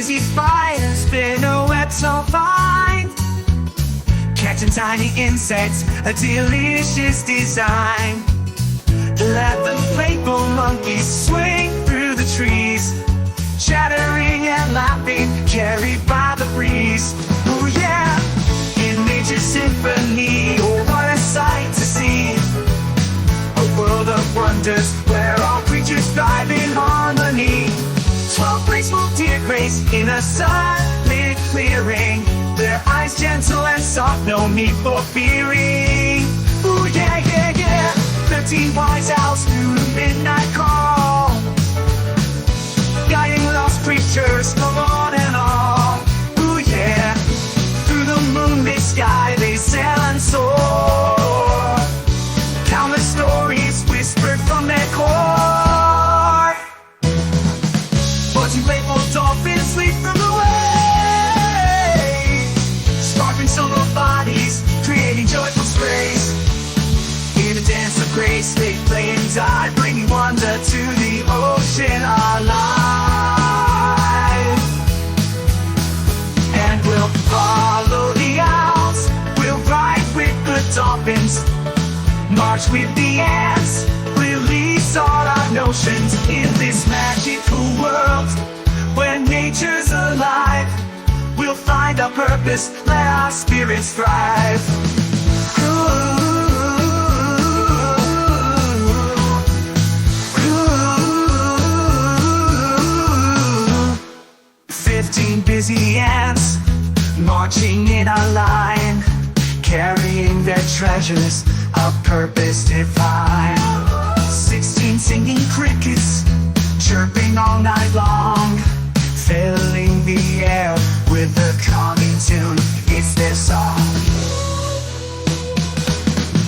busy fires spin a web so fine, catching tiny insects, a delicious design. Let the playful monkeys swing through the trees, chattering and laughing, carried by the breeze. Oh yeah, in nature's symphony, oh what a sight to see. A world of wonders where all creatures thrive in harmony. 12 graceful deer grace in a sunlit clearing, their eyes gentle and soft, no need for fearing. Ooh yeah, yeah, yeah. 13 wise owls through the midnight call, guiding lost creatures from on and on. Ooh yeah, through the moonlit sky they sail and soar, countless stories whispered from their core. 14 playful dolphins leap from the wave, sparkling silver bodies, creating joyful sprays. In a dance of grace they play and die, bringing wonder to the ocean alive. And we'll follow the owls, we'll ride with the dolphins, march with the ants, release all our notions in this magical world. When nature's alive, we'll find our purpose, let our spirits thrive. Ooh. 15 busy ants marching in a line, carrying their treasures of purpose divine. 16 singing crickets chirping all night long, filling the air with a calming tune. It's their song.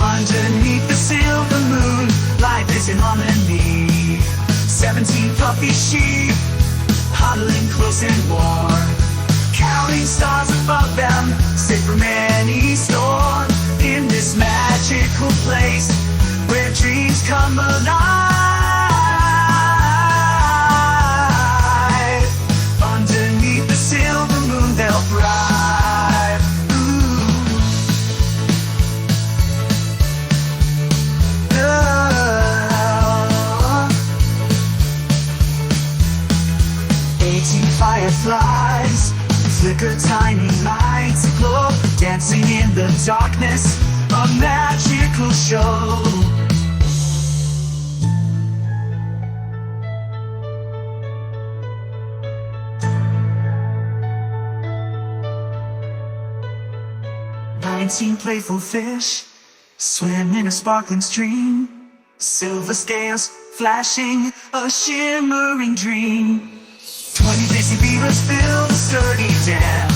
Underneath the silver moon, life is in harmony. 17 fluffy sheep huddling close and warm, counting stars above them, safe from any storm. In this magical place where dreams come alive, underneath the silver moon they'll thrive. Ooh. Oh. 18 fireflies flicker tiny lights glow, dancing in the darkness, a magical show. Nineteen playful fish swim in a sparkling stream, silver scales flashing a shimmering dream. 20 busy beavers fill the sturdy dam,